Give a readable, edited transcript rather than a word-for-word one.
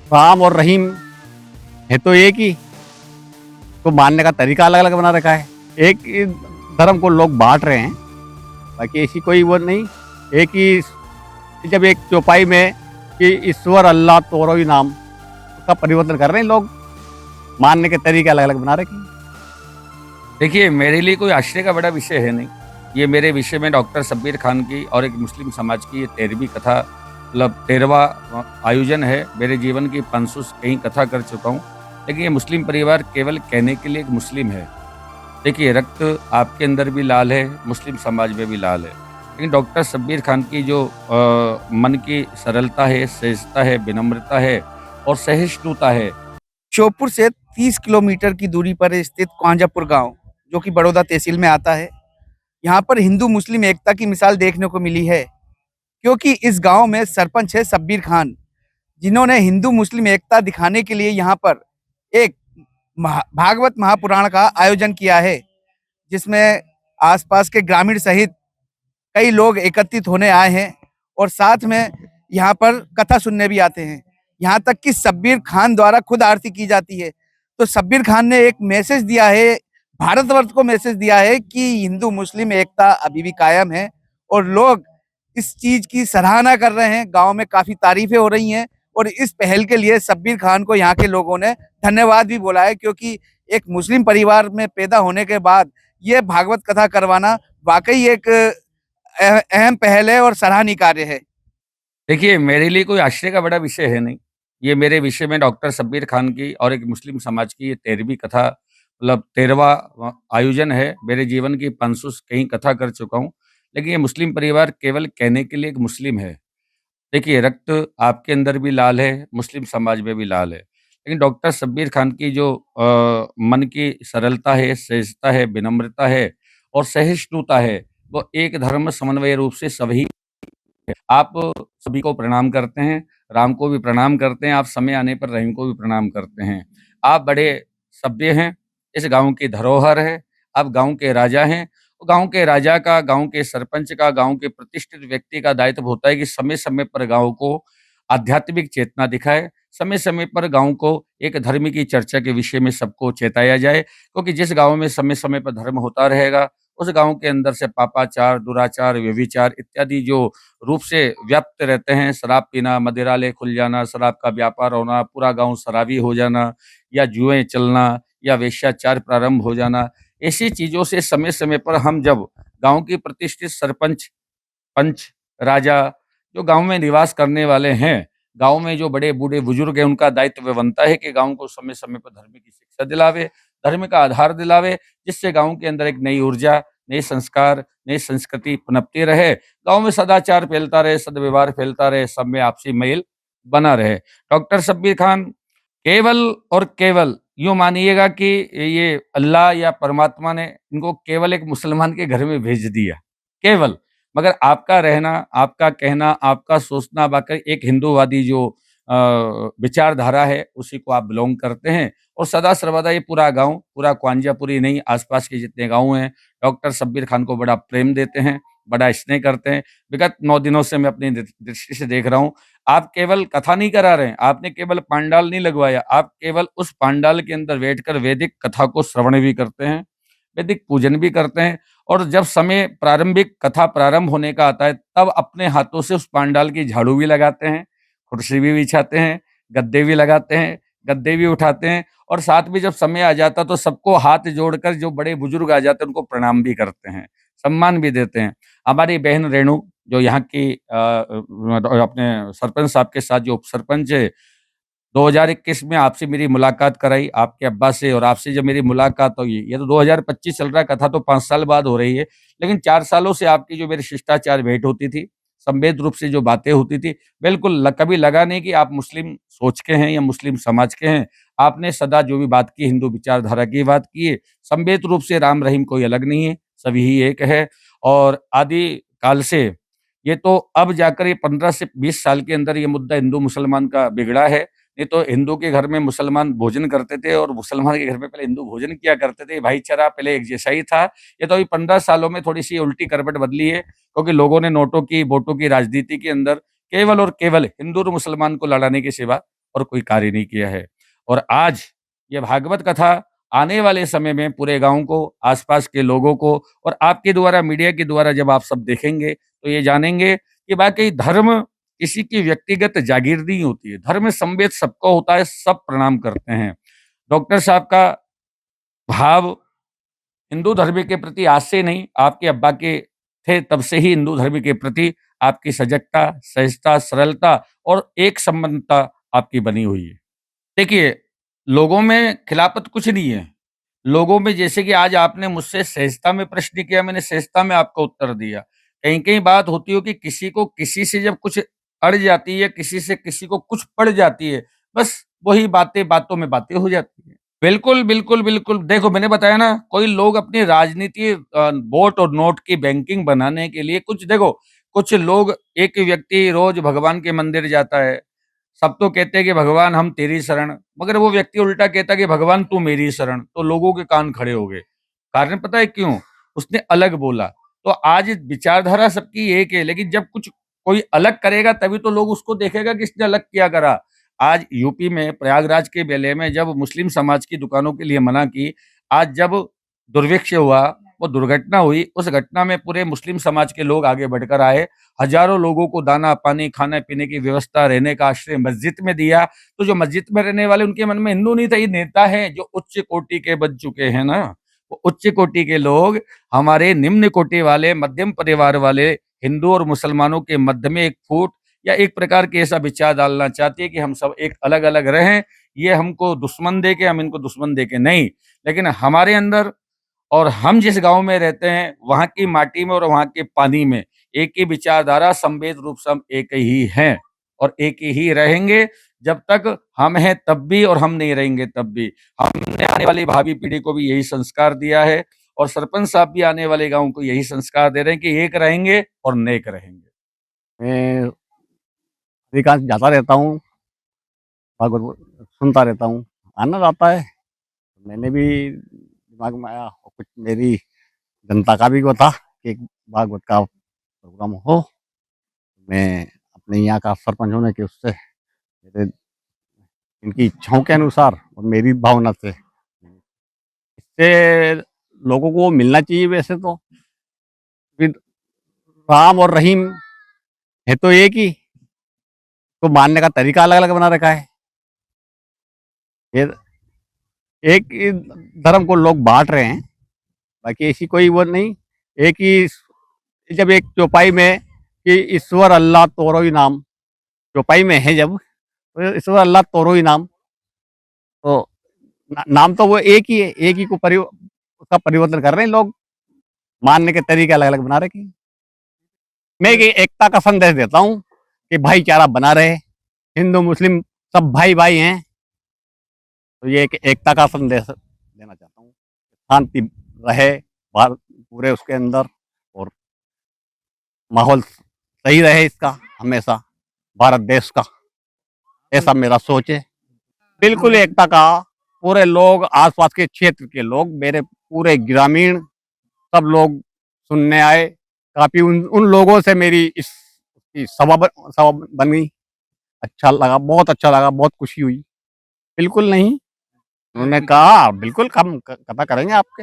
राम और रहीम है तो एक ही, तो मानने का तरीका अलग-अलग बना रखा है। एक ही धर्म को लोग बाँट रहे हैं, बाकी ऐसी कोई वो नहीं। एक ही जब एक चौपाई में कि ईश्वर अल्लाह तोरो ही नाम, उसका परिवर्तन कर रहे हैं लोग, मानने के तरीके अलग-अलग बना रखे हैं। देखिए, मेरे लिए कोई आश्चर्य का बड़ा विषय है नहीं। ये मेरे विषय में डॉक्टर शब्बीर खान की और एक मुस्लिम समाज की ये 13वीं कथा मतलब 13वां आयोजन है। मेरे जीवन की 500 से कहीं कथा कर चुका हूँ। लेकिन ये मुस्लिम परिवार केवल कहने के लिए एक मुस्लिम है। देखिए, रक्त आपके अंदर भी लाल है, मुस्लिम समाज में भी लाल है। लेकिन डॉक्टर शब्बीर खान की जो मन की सरलता है, सहजता है, विनम्रता है और सहिष्णुता है। श्योपुर से 30 किलोमीटर की दूरी पर स्थित कुआंजापुर गांव, जो कि बड़ौदा तहसील में आता है। यहाँ पर हिंदू मुस्लिम एकता की मिसाल देखने को मिली है, क्योंकि इस गांव में सरपंच है शब्बीर खान, जिन्होंने हिंदू मुस्लिम एकता दिखाने के लिए यहाँ पर एक भागवत महापुराण का आयोजन किया है, जिसमें आसपास के ग्रामीण सहित कई लोग एकत्रित होने आए हैं और साथ में यहाँ पर कथा सुनने भी आते हैं। यहाँ तक कि शब्बीर खान द्वारा खुद आरती की जाती है। तो शब्बीर खान ने एक मैसेज दिया है, भारतवर्ष को मैसेज दिया है कि हिंदू मुस्लिम एकता अभी भी कायम है और लोग इस चीज की सराहना कर रहे हैं। गांव में काफी तारीफें हो रही हैं और इस पहल के लिए शब्बीर खान को यहाँ के लोगों ने धन्यवाद भी बोला है, क्योंकि एक मुस्लिम परिवार में पैदा होने के बाद ये भागवत कथा करवाना वाकई एक अहम पहल है और सराहनीय कार्य है। देखिए, मेरे लिए कोई आश्चर्य का बड़ा विषय है नहीं। ये मेरे विषय में डॉक्टर शब्बीर खान की और एक मुस्लिम समाज की ये 13वीं कथा मतलब 13वां आयोजन है। मेरे जीवन की 500 से कहीं कथा कर चुका हूँ। लेकिन ये मुस्लिम परिवार केवल कहने के लिए एक मुस्लिम है। देखिए, रक्त आपके अंदर भी लाल है, मुस्लिम समाज में भी लाल है। लेकिन डॉक्टर शब्बीर खान की जो मन की सरलता है, सहजता है, विनम्रता है और सहिष्णुता है, वो एक धर्म समन्वय रूप से सभी आप सभी को प्रणाम करते हैं, राम को भी प्रणाम करते हैं, आप समय आने पर रहीम को भी प्रणाम करते हैं। आप बड़े सभ्य हैं, इस गाँव की धरोहर है, आप गाँव के राजा हैं। गाँव के राजा का, गाँव के सरपंच का, गाँव के प्रतिष्ठित व्यक्ति का दायित्व होता है कि समय-समय पर गाँव को आध्यात्मिक चेतना दिखाए, समय-समय पर गाँव को एक धर्म की चर्चा के विषय में सबको चेताया जाए, क्योंकि जिस गाँव में समय-समय पर धर्म होता रहेगा, उस गाँव के अंदर से पापाचार, दुराचार, व्यभिचार इत्यादि जो रूप से व्याप्त रहते हैं, शराब पीना, मदिरालय खुल जाना, शराब का व्यापार होना, पूरा गाँव शराबी हो जाना या जुएँ चलना या वेश्याचार प्रारंभ हो जाना, ऐसी चीज़ों से समय-समय पर हम जब गाँव की प्रतिष्ठित सरपंच, पंच, राजा जो गाँव में निवास करने वाले हैं, गाँव में जो बड़े बूढ़े-बुजुर्ग हैं, उनका दायित्व बनता है कि गाँव को समय-समय पर धर्म की शिक्षा दिलावे, धर्म का आधार दिलावे, जिससे गाँव के अंदर एक नई ऊर्जा, नए संस्कार, नई संस्कृति पनपती रहे। गाँव में सदाचार फैलता रहे, सद्व्यवहार फैलता रहे, सब में आपसी मेल बना रहे। डॉक्टर शब्बीर खान केवल और केवल यूँ मानिएगा कि ये अल्लाह या परमात्मा ने इनको केवल एक मुसलमान के घर में भेज दिया, केवल। मगर आपका रहना, आपका कहना, आपका सोचना वाक़ई एक हिंदूवादी जो विचारधारा है, उसी को आप बिलॉन्ग करते हैं और सदा सर्वदा ये पूरा गाँव, पूरा कुआंजापुर ही नहीं, आस-पास के जितने गाँव हैं, डॉक्टर शब्बीर खान को बड़ा प्रेम देते हैं, बड़ा स्नेह करते हैं। विगत 9 दिनों से मैं अपनी दृष्टि से देख रहा हूँ, आप केवल कथा नहीं करा रहे हैं, आपने केवल पांडाल नहीं लगवाया, आप केवल उस पांडाल के अंदर बैठकर वैदिक कथा को श्रवण भी करते हैं, वैदिक पूजन भी करते हैं और जब समय प्रारंभिक कथा प्रारंभ होने का आता है, तब अपने हाथों से उस पांडाल की झाड़ू भी लगाते हैं, कुर्सी भी बिछाते हैं, गद्दे भी लगाते हैं, गद्दे भी उठाते हैं और साथ में जब समय आ जाता है, तो सबको हाथ जोड़कर जो बड़े बुजुर्ग आ जाते हैं, उनको प्रणाम भी करते हैं, सम्मान भी देते हैं। हमारी बहन रेणु जो यहाँ की अपने सरपंच साहब के साथ जो उप सरपंच है, 2021 में आपसे मेरी मुलाकात कराई, आपके अब्बा से और आपसे जब मेरी मुलाकात हुई, ये तो 2025 चल रहा है, कथा तो 5 साल बाद हो रही है। लेकिन 4 सालों से आपकी जो मेरी शिष्टाचार भेंट होती थी, संवेद रूप से जो बातें होती थी, बिल्कुल कभी लगा नहीं कि आप मुस्लिम सोच के हैं या मुस्लिम समाज के हैं। आपने सदा जो भी बात की, हिंदू विचारधारा की बात की है, संवेद रूप से राम रहीम कोई अलग नहीं है, सभी ही एक है और आदि काल से ये तो अब जाकर ये 15 से 20 साल के अंदर ये मुद्दा हिंदू-मुसलमान का बिगड़ा है। नहीं तो हिंदू के घर में मुसलमान भोजन करते थे और मुसलमान के घर में पहले हिंदू भोजन किया करते थे। भाईचारा पहले एक जैसा ही था। ये तो अभी 15 सालों में थोड़ी-सी उल्टी करवट बदली है, क्योंकि लोगों ने नोटों की, वोटों की राजनीति के अंदर केवल और केवल हिंदू और मुसलमान को लड़ाने के सिवा और कोई कार्य नहीं किया है। और आज ये भागवत कथा आने वाले समय में पूरे गाँव को, आसपास के लोगों को और आपके द्वारा, मीडिया के द्वारा जब आप सब देखेंगे, तो ये जानेंगे कि वाक़ई धर्म किसी की व्यक्तिगत जागीर नहीं होती है। धर्म संवेद सबको होता है, सब प्रणाम करते हैं। डॉक्टर साहब का भाव हिंदू धर्म के प्रति आज से नहीं, आपके अब्बा के थे तब से ही हिंदू धर्म के प्रति आपकी सजगता, सहजता, सरलता और एक संबंधता आपकी बनी हुई है। देखिए, लोगों में खिलाफत कुछ नहीं है। लोगों में, जैसे कि आज आपने मुझसे सहजता में प्रश्न किया, मैंने सहजता में आपको उत्तर दिया। कहीं-कहीं बात होती हो कि किसी को किसी से जब कुछ अड़ जाती है, किसी से किसी को कुछ पड़ जाती है, बस वही बातें बातों में बातें हो जाती हैं। बिल्कुल, बिल्कुल, बिल्कुल। देखो, मैंने बताया ना, कोई लोग अपनी राजनीति वोट और नोट की बैंकिंग बनाने के लिए कुछ, देखो, कुछ लोग, एक व्यक्ति रोज़ भगवान के मंदिर जाता है, सब तो कहते हैं कि भगवान हम तेरी शरण, मगर वो व्यक्ति उल्टा कहता है कि भगवान तू मेरी शरण, तो लोगों के कान खड़े हो गए। कारण पता है क्यों? उसने अलग बोला। तो आज विचारधारा सबकी एक है, लेकिन जब कुछ कोई अलग करेगा तभी तो लोग उसको देखेगा कि इसने अलग क्या करा। आज यूपी में प्रयागराज के मेले में जब मुस्लिम समाज की दुकानों के लिए मना की, आज जब दुर्भिक्ष हुआ, वो दुर्घटना हुई, उस घटना में पूरे मुस्लिम समाज के लोग आगे बढ़कर आए। हजारों लोगों को दाना, पानी, खाने-पीने की व्यवस्था, रहने का आश्रय मस्जिद में दिया। तो जो मस्जिद में रहने वाले, उनके मन में हिंदू नहीं था, ये नेता हैं जो उच्च कोटि के बन चुके हैं ना। वो उच्च कोटि के लोग हमारे निम्न कोटि वाले, मध्यम परिवार वाले हिंदू और मुसलमानों के मध्य में एक फूट या एक प्रकार के ऐसा विचार डालना चाहती है कि हम सब एक अलग-अलग रहें। ये हमको दुश्मन देके, हम इनको दुश्मन देके नहीं, लेकिन हमारे अंदर और हम जिस गाँव में रहते हैं, वहाँ की माटी में और वहाँ के पानी में एक ही विचारधारा, संवेद रूप से हम एक ही हैं और एक ही रहेंगे। जब तक हम हैं तब भी और हम नहीं रहेंगे तब भी। हमने आने वाली भावी पीढ़ी को भी यही संस्कार दिया है और सरपंच साहब भी आने वाले गाँव को यही संस्कार दे रहे हैं कि एक रहेंगे और नेक रहेंगे। मैं अधिकांश जाता रहता हूँ, भागवत सुनता रहता हूँ, आनंद आता है। मैंने भी दिमाग में आया, और कुछ मेरी जनता का भी वो था कि एक भागवत का प्रोग्राम हो। मैं अपने यहाँ का सरपंच होने के उससे, मेरे इनकी इच्छाओं के अनुसार और मेरी भावना से, इससे लोगों को मिलना चाहिए वैसे तो। फिर राम और रहीम है तो एक ही, तो मानने का तरीका अलग-अलग बना रखा है। ये एक ही धर्म को लोग बाँट रहे हैं, बाकी ऐसी कोई वो नहीं। एक ही, जब एक चौपाई में कि ईश्वर अल्लाह तोरो ही नाम, चौपाई में है जब, तो ईश्वर अल्लाह तोरो ही नाम, तो नाम तो वो एक ही है, एक ही को उसका परिवर्तन कर रहे हैं लोग, मानने के तरीके अलग-अलग बना रखे हैं। मैं ये एकता का संदेश देता हूँ कि भाईचारा बना रहे, हिंदू मुस्लिम सब भाई-भाई हैं, तो ये एक एकता का संदेश देना चाहता हूँ। शांति रहे भारत पूरे उसके अंदर, और माहौल सही रहे इसका हमेशा, भारत देश का, ऐसा मेरा सोच है। बिल्कुल एकता का, पूरे लोग, आस-पास के क्षेत्र के लोग, मेरे पूरे ग्रामीण सब लोग सुनने आए। काफ़ी उन उन लोगों से मेरी इसकी सभा बनी। अच्छा लगा, बहुत अच्छा लगा, बहुत खुशी हुई। बिल्कुल नहीं, उन्होंने कहा बिल्कुल हम कथा करेंगे आपके।